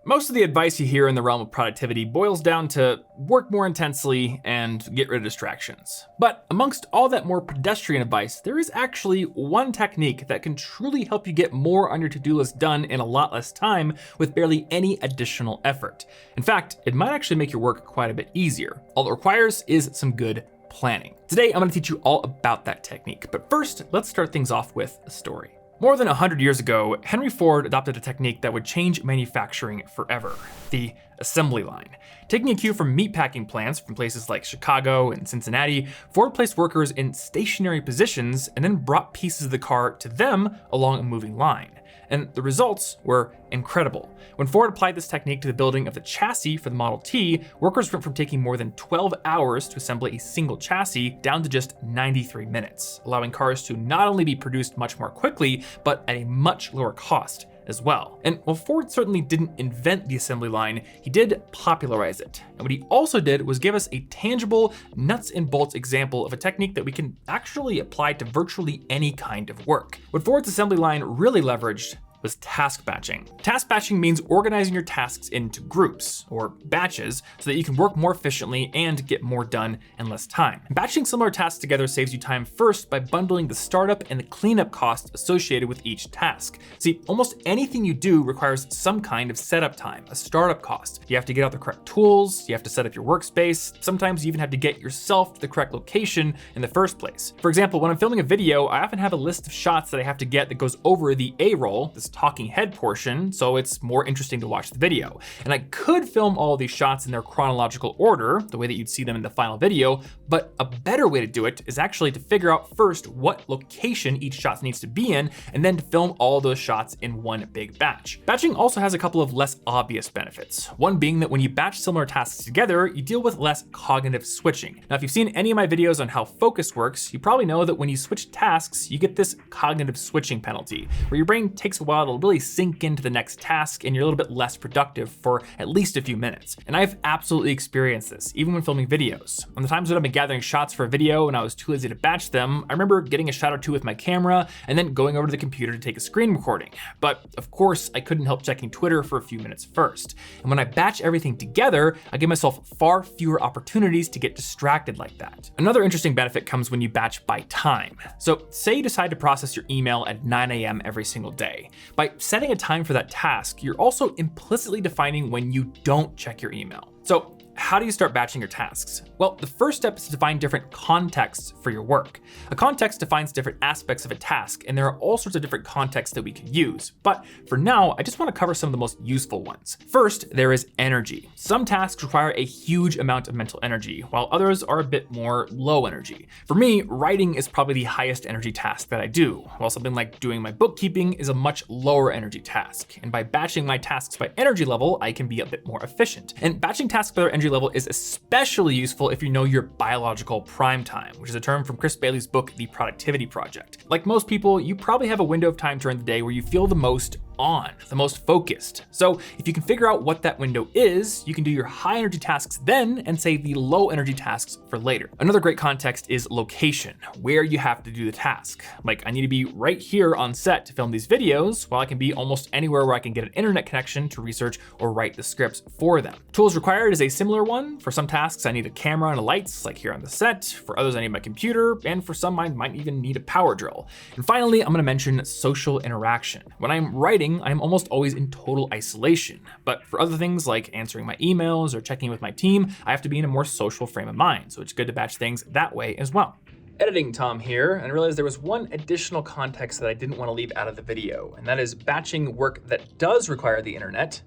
Most of the advice you hear in the realm of productivity boils down to work more intensely and get rid of distractions. But amongst all that more pedestrian advice, there is actually one technique that can truly help you get more on your to-do list done in a lot less time with barely any additional effort. In fact, it might actually make your work quite a bit easier. All it requires is some good planning. Today, I'm gonna teach you all about that technique. But first, let's start things off with a story. More than 100 years ago, Henry Ford adopted a technique that would change manufacturing forever, the assembly line. Taking a cue from meatpacking plants from places like Chicago and Cincinnati, Ford placed workers in stationary positions and then brought pieces of the car to them along a moving line. And the results were incredible. When Ford applied this technique to the building of the chassis for the Model T, workers went from taking more than 12 hours to assemble a single chassis down to just 93 minutes, allowing cars to not only be produced much more quickly, but at a much lower cost as well. And while Ford certainly didn't invent the assembly line, he did popularize it. And what he also did was give us a tangible, nuts and bolts example of a technique that we can actually apply to virtually any kind of work. What Ford's assembly line really leveraged was task batching. Task batching means organizing your tasks into groups or batches so that you can work more efficiently and get more done in less time. Batching similar tasks together saves you time first by bundling the startup and the cleanup costs associated with each task. See, almost anything you do requires some kind of setup time, a startup cost. You have to get out the correct tools, you have to set up your workspace, sometimes you even have to get yourself to the correct location in the first place. For example, when I'm filming a video, I often have a list of shots that I have to get that goes over the A-roll, this talking head portion, so it's more interesting to watch the video. And I could film all of these shots in their chronological order, the way that you'd see them in the final video, but a better way to do it is actually to figure out first what location each shot needs to be in, and then to film all those shots in one big batch. Batching also has a couple of less obvious benefits. One being that when you batch similar tasks together, you deal with less cognitive switching. Now, if you've seen any of my videos on how focus works, you probably know that when you switch tasks, you get this cognitive switching penalty, where your brain takes a while to really sink into the next task and you're a little bit less productive for at least a few minutes. And I've absolutely experienced this, even when filming videos. On the times when I've been gathering shots for a video and I was too lazy to batch them, I remember getting a shot or two with my camera and then going over to the computer to take a screen recording. But of course, I couldn't help checking Twitter for a few minutes first. And when I batch everything together, I give myself far fewer opportunities to get distracted like that. Another interesting benefit comes when you batch by time. So say you decide to process your email at 9 a.m. every single day. By setting a time for that task, you're also implicitly defining when you don't check your email. So how do you start batching your tasks? Well, the first step is to define different contexts for your work. A context defines different aspects of a task, and there are all sorts of different contexts that we could use. But for now, I just want to cover some of the most useful ones. First, there is energy. Some tasks require a huge amount of mental energy, while others are a bit more low energy. For me, writing is probably the highest energy task that I do, while something like doing my bookkeeping is a much lower energy task. And by batching my tasks by energy level, I can be a bit more efficient. And batching tasks by their energy level is especially useful if you know your biological prime time, which is a term from Chris Bailey's book, The Productivity Project. Like most people, you probably have a window of time during the day where you feel the most on, the most focused. So if you can figure out what that window is, you can do your high energy tasks then and save the low energy tasks for later. Another great context is location, where you have to do the task. Like I need to be right here on set to film these videos, while I can be almost anywhere where I can get an internet connection to research or write the scripts for them. Tools required is a similar one. For some tasks, I need a camera and a lights, like here on the set. For others, I need my computer, and for some, I might even need a power drill. And finally, I'm gonna mention social interaction. When I'm writing, I'm almost always in total isolation. But for other things like answering my emails or checking in with my team, I have to be in a more social frame of mind. So it's good to batch things that way as well. Editing Tom here, and I realized there was one additional context that I didn't want to leave out of the video, and that is batching work that does require the internet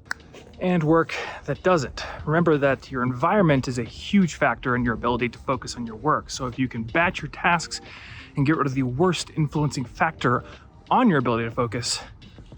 and work that doesn't. Remember that your environment is a huge factor in your ability to focus on your work. So if you can batch your tasks and get rid of the worst influencing factor on your ability to focus,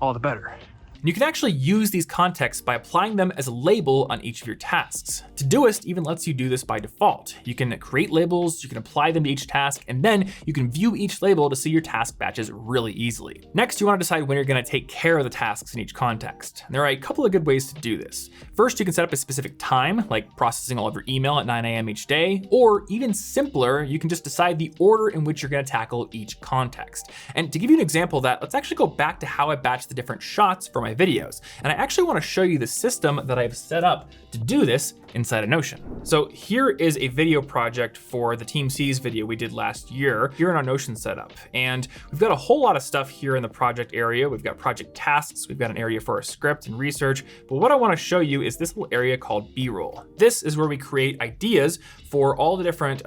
all the better. And you can actually use these contexts by applying them as a label on each of your tasks. Todoist even lets you do this by default. You can create labels, you can apply them to each task, and then you can view each label to see your task batches really easily. Next, you want to decide when you're going to take care of the tasks in each context. And there are a couple of good ways to do this. First, you can set up a specific time, like processing all of your email at 9 a.m. each day, or even simpler, you can just decide the order in which you're going to tackle each context. And to give you an example of that, let's actually go back to how I batch the different shots for my my videos. And I actually want to show you the system that I've set up to do this inside of Notion. So here is a video project for the Team C's video we did last year here in our Notion setup. And we've got a whole lot of stuff here in the project area. We've got project tasks, we've got an area for our script and research. But what I want to show you is this little area called B-roll. This is where we create ideas for all the different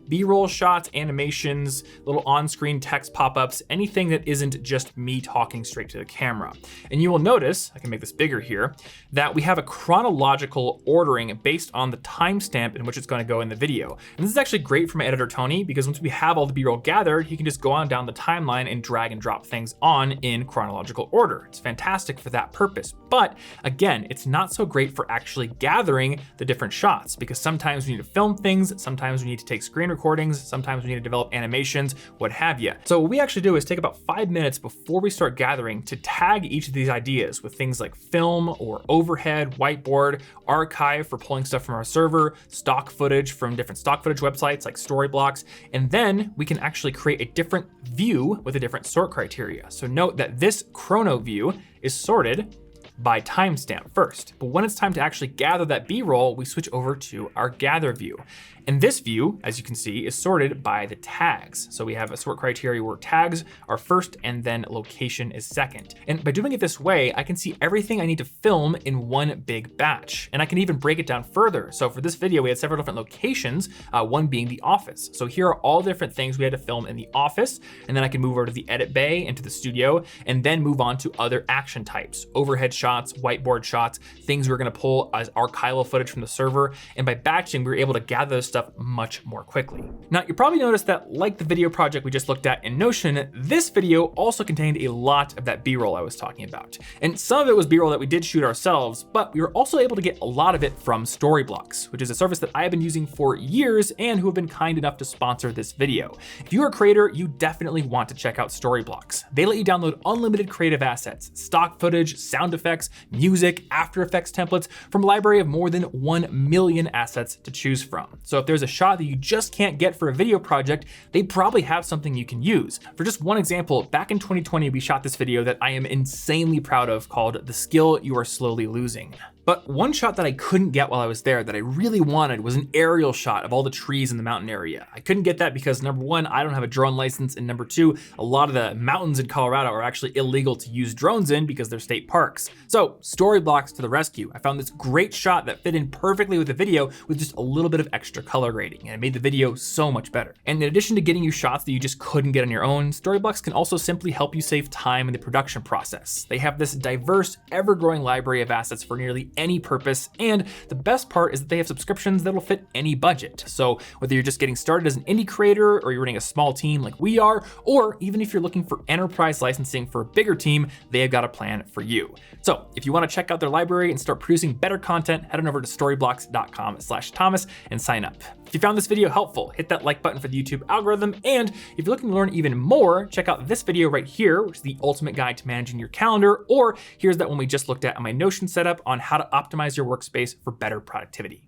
B-roll shots, animations, little on-screen text pop-ups, anything that isn't just me talking straight to the camera. And you will notice, I can make this bigger here, that we have a chronological ordering based on the timestamp in which it's going to go in the video. And this is actually great for my editor, Tony, because once we have all the B-roll gathered, he can just go on down the timeline and drag and drop things on in chronological order. It's fantastic for that purpose. But again, it's not so great for actually gathering the different shots, because sometimes we need to film things, sometimes we need to take screen recordings, sometimes we need to develop animations, what have you. So what we actually do is take about 5 minutes before we start gathering to tag each of these ideas with things like film or overhead, whiteboard, archive for pulling stuff from our server, stock footage from different stock footage websites like StoryBlocks, and then we can actually create a different view with a different sort criteria. So note that this chrono view is sorted by timestamp first. But when it's time to actually gather that B-roll, we switch over to our gather view. And this view, as you can see, is sorted by the tags. So we have a sort criteria where tags are first and then location is second. And by doing it this way, I can see everything I need to film in one big batch. And I can even break it down further. So for this video, we had several different locations, one being the office. So here are all the different things we had to film in the office. And then I can move over to the edit bay, into the studio, and then move on to other action types, overhead shots, whiteboard shots, things we're gonna pull as archival footage from the server. And by batching, we were able to gather those stuff much more quickly. Now, you probably noticed that, like the video project we just looked at in Notion, this video also contained a lot of that B-roll I was talking about. And some of it was B-roll that we did shoot ourselves, but we were also able to get a lot of it from StoryBlocks, which is a service that I have been using for years and who have been kind enough to sponsor this video. If you're a creator, you definitely want to check out StoryBlocks. They let you download unlimited creative assets, stock footage, sound effects, music, After Effects templates from a library of more than 1 million assets to choose from. So if there's a shot that you just can't get for a video project, they probably have something you can use. For just one example, back in 2020, we shot this video that I am insanely proud of called "The Skill You Are Slowly Losing." But one shot that I couldn't get while I was there that I really wanted was an aerial shot of all the trees in the mountain area. I couldn't get that because number one, I don't have a drone license, and number two, a lot of the mountains in Colorado are actually illegal to use drones in because they're state parks. So StoryBlocks to the rescue. I found this great shot that fit in perfectly with the video with just a little bit of extra color grading, and it made the video so much better. And in addition to getting you shots that you just couldn't get on your own, StoryBlocks can also simply help you save time in the production process. They have this diverse, ever-growing library of assets for nearly any purpose, and the best part is that they have subscriptions that'll fit any budget. So whether you're just getting started as an indie creator, or you're running a small team like we are, or even if you're looking for enterprise licensing for a bigger team, they have got a plan for you. So if you want to check out their library and start producing better content, head on over to storyblocks.com/Thomas and sign up. If you found this video helpful, hit that like button for the YouTube algorithm, and if you're looking to learn even more, check out this video right here, which is the ultimate guide to managing your calendar, or here's that one we just looked at on my Notion setup on how to optimize your workspace for better productivity.